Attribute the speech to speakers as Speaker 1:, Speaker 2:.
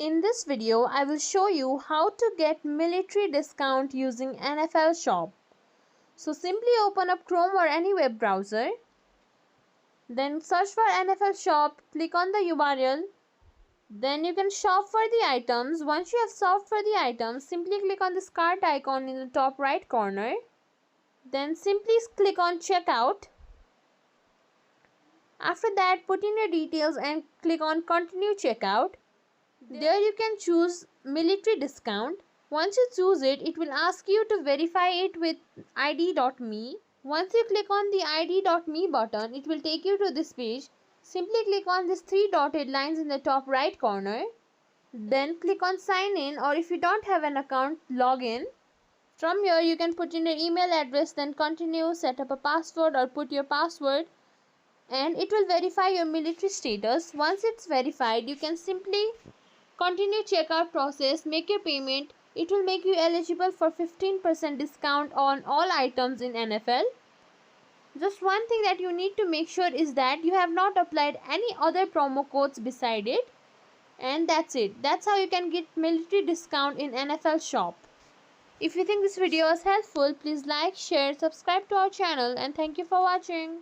Speaker 1: In this video, I will show you how to get military discount using NFL Shop. So simply open up Chrome or any web browser. Then search for NFL Shop, click on the URL. Then you can shop for the items. Once you have shopped for the items, simply click on this cart icon in the top right corner. Then simply click on checkout. After that, put in your details and click on continue checkout. There you can choose military discount. Once you choose it, it will ask you to verify it with id.me. Once you click on the id.me button, it will take you to this page. Simply click on these three dotted lines in the top right corner. Then click on sign in, or if you don't have an account, log in. From here you can put in your email address, then continue, set up a password or put your password, and it will verify your military status. Once it's verified, you can simply continue checkout process, make your payment. It will make you eligible for 15% discount on all items in NFL. Just one thing that you need to make sure is that you have not applied any other promo codes beside it. And that's it. That's how you can get military discount in NFL Shop. If you think this video was helpful, please like, share, subscribe to our channel, and thank you for watching.